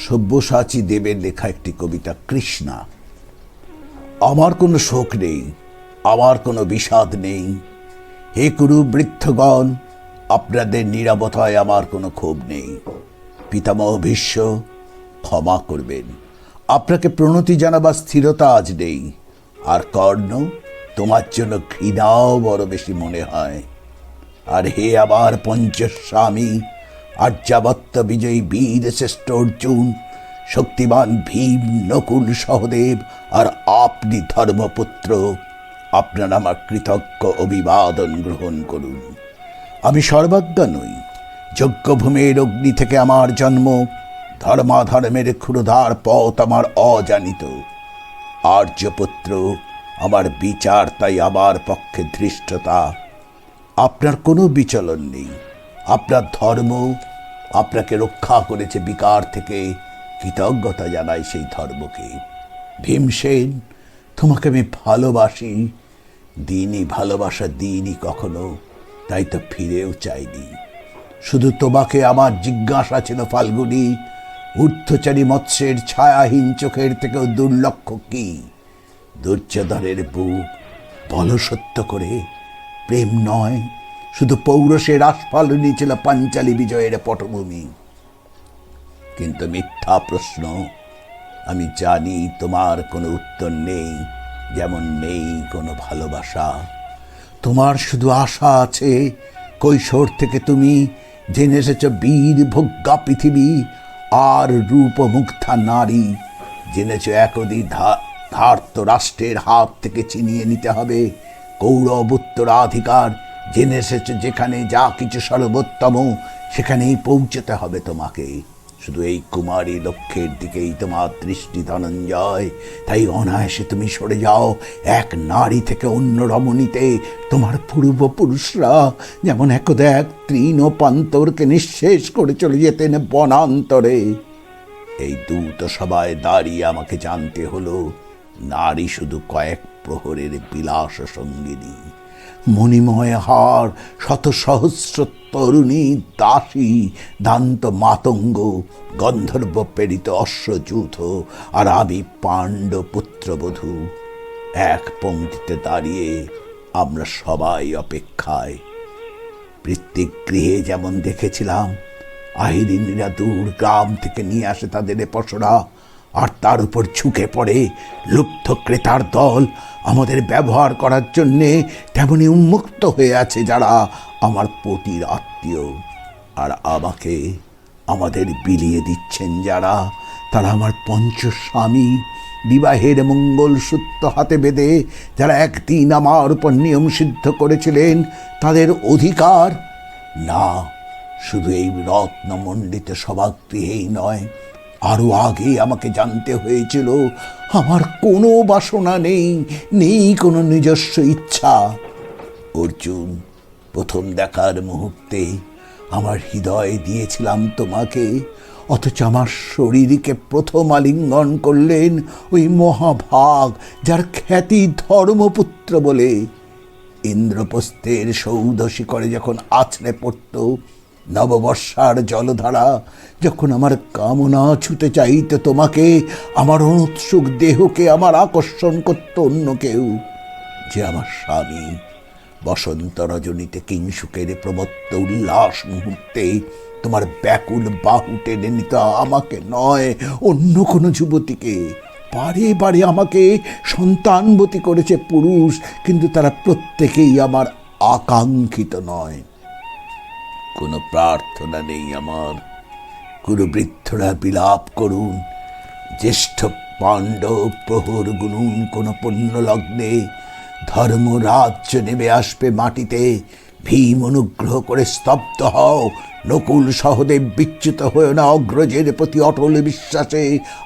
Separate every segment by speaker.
Speaker 1: সব্যসাচী দেবের লেখা একটি কবিতা কৃষ্ণা। আমার কোনো শোক নেই, আমার কোনো বিষাদ নেই। হে কুরু বৃদ্ধগণ, আপনাদের নীরবতায় আমার কোনো ক্ষোভ নেই। পিতামহ ভীষ্ম, ক্ষমা করবেন, আপনাকে প্রণতি জানাবার স্থিরতা আজ নেই। আর কর্ণ, তোমার জন্য ঘৃণাও বড় বেশি মনে হয়। আর হে আমার পঞ্চস্বামী, আর্যাবত্ত বিজয়ী বীর শ্রেষ্ঠ অর্জুন, শক্তিমান ভীম, নকুল, সহদেব আর আপনি ধর্মপুত্র, আপনারা আমার কৃতজ্ঞ অভিবাদন গ্রহণ করুন। আমি সর্বজ্ঞ নই, যজ্ঞভূমির অগ্নি থেকে আমার জন্ম, ধর্মাধর্মের ক্ষুরধার পথ আমার অজানিত। আর্যপুত্র, আমার বিচার তাই আমার পক্ষে ধৃষ্টতা। আপনার কোনো বিচলন নেই, আপনার ধর্ম আপনাকে রক্ষা করেছে বিকার থেকে, কৃতজ্ঞতা জানাই সেই ধর্মকে। ভীমসেন, তোমাকে আমি ভালোবাসি, দিনই ভালোবাসা দিনই কখনো, তাই তো ফিরেও চাইনি। শুধু তোমাকে আমার জিজ্ঞাসা ছিল ফাল্গুনী, ঊর্ধ্বচারী মৎস্যের ছায়াহীন চোখের থেকেও দুর্লক্ষ কি? দুর্যোধনের বুক বল সত্য করে, প্রেম নয়, শুধু পৌরষের আস্ফালনই ছিল পাঞ্চালী বিজয়ের পটভূমি। কিন্তু মিথ্যা প্রশ্ন, আমি জানি তোমার কোনো উত্তর নেই, যেমন নেই কোনো ভালোবাসা। তোমার শুধু আশা আছে, কৈশোর থেকে তুমি জেনে এসেছ বীর ভোগ্যা পৃথিবী আর রূপমুগ্ধা নারী। জেনেছ একদিন ধার্ত রাষ্ট্রের হাত থেকে ছিনিয়ে নিতে হবে কৌরব উত্তরাধিকার। জেনে এসেছ যেখানে যা কিছু সর্বোত্তম, সেখানেই পৌঁছতে হবে তোমাকে। শুধু এই কুমারী লক্ষ্যের দিকেই তোমার দৃষ্টি ধনঞ্জয়, তাই অনায়াসে তুমি সরে যাও এক নারী থেকে অন্য রমণীতে। তোমার পূর্বপুরুষরা যেমন একদা এক তৃণ প্রান্তরকে নিঃশেষ করে চলে যেতেন বনান্তরে। এই দ্রুত সভায় দাঁড়িয়ে আমাকে জানতে হলো, নারী শুধু কয়েক প্রহরের বিলাস সঙ্গিনী, মণিময় হার, শত সহস্র তরুণী, দাসী, দান্ত মাতঙ্গ, গন্ধর্ব প্রেরিত অশ্বযূথ, আর আমি পাণ্ডব পুত্রবধূ। এক পংক্তিতে দাঁড়িয়ে আমরা সবাই অপেক্ষায়। পিতৃগৃহে যেমন দেখেছিলাম, আহিরিনীরা দূর গ্রাম থেকে নিয়ে আসে তাদের পসরা, আর তার উপর ঝুঁকে পড়ে লুব্ধ ক্রেতার দল আমাদের ব্যবহার করার জন্যে। তেমনি উন্মুক্ত হয়ে আছে যারা আমার পতির আত্মীয়, আর আমাকে আমাদের বিলিয়ে দিচ্ছেন যারা, তারা আমার পঞ্চস্বামী। বিবাহের মঙ্গলসূত্র হাতে বেঁধে যারা একদিন আমার উপর নিয়ম সিদ্ধ করেছিলেন, তাদের অধিকার না শুধু এই রত্নমণ্ডিত সভাগৃহেই নয়, আরো আগে আমাকে জানতে হয়েছিল আমার কোনো বাসনা নেই, নেই কোনো নিজস্ব ইচ্ছা। অর্জুন, প্রথম দেখার মুহূর্তে আমার হৃদয় দিয়েছিলাম তোমাকে, অথচ আমার শরীরকে প্রথম আলিঙ্গন করলেন ওই মহাভাগ, যার খ্যাতি ধর্মপুত্র বলে। ইন্দ্রপ্রস্থের সৌধ শিখরে যখন আছড়ে পড়ত নববর্ষার জলধারা, যখন আমার কামনা ছুতে চাইতে তোমাকে, আমার অনুৎসুক দেহকে আমার আকর্ষণ করত অন্য কেউ, যে আমার স্বামী। বসন্ত রজনীতে কিংসুকের প্রমত্ত উল্লাস মুহূর্তে তোমার ব্যাকুল বাহু টেনে নিত আমাকে নয়, অন্য কোনো যুবতীকে। বারে বারে আমাকে সন্তানবতী করেছে পুরুষ, কিন্তু তারা প্রত্যেকেই আমার আকাঙ্ক্ষিত নয়। কোনো প্রার্থনা নেই আমার। কুরুবৃদ্ধরা বিলাপ করুন, জ্যেষ্ঠ পাণ্ডব প্রহর গুনুন কোনো পুণ্য লগ্নে। ধর্ম রাজ্য নেমে আসবে মাটিতে, ভীম অনুগ্রহ করে স্তব্ধ হও, নকুল সহদেব বিচ্যুত হয়েও না অগ্রজের প্রতি অটল বিশ্বাসে।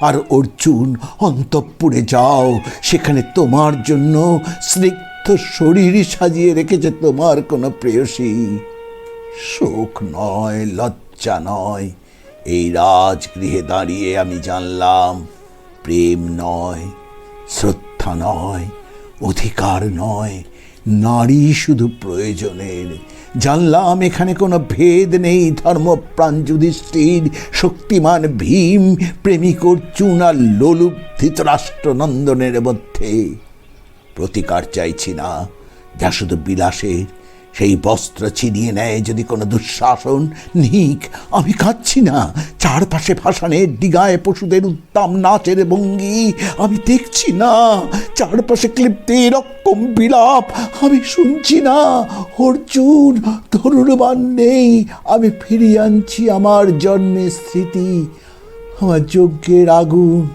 Speaker 1: আর অর্জুন, অন্তঃপুরে যাও, সেখানে তোমার জন্য স্নিগ্ধ শরীর সাজিয়ে রেখেছে তোমার কোনো প্রেয়সী। শোক নয়, লজ্জা নয়, এই রাজগৃহে দাঁড়িয়ে আমি জানলাম, প্রেম নয়, শ্রদ্ধা নয়, অধিকার নয়, নারী শুধু প্রয়োজনের। জানলাম এখানে কোনো ভেদ নেই, ধর্মপ্রাণ যুধিষ্ঠির, শক্তিমান ভীম, প্রেমিক অর্জুন আর লোলুপ ধৃতরাষ্ট্রনন্দনের মধ্যে। প্রতিকার চাইছি না, যা শুধু বিলাসের। সেই বস্ত্র ছিনিয়ে নেয় যদি কোনো দুঃশাসন, নিক। আমি কাঁদছি না, চারপাশে ভাসানের ডিগায় পশুদের উত্তাম নাচের ভঙ্গি। আমি দেখছি না, চারপাশে ক্লিপ্তের অক্ষম বিলাপ। আমি শুনছি না, অর্জুন ধনুর্বাণ নেই। আমি ফিরিয়ে আনছি আমার জন্মের স্মৃতি, আমার যজ্ঞের আগুন।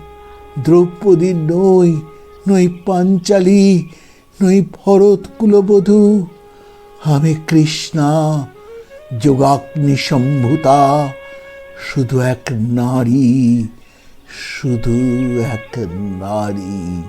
Speaker 1: দ্রৌপদী নই, নই পাঞ্চালী, নই ভরত কুলবধূ। আমি কৃষ্ণা, যোগাগ্নি সম্ভূতা, শুধু এক নারী, শুধু এক নারী।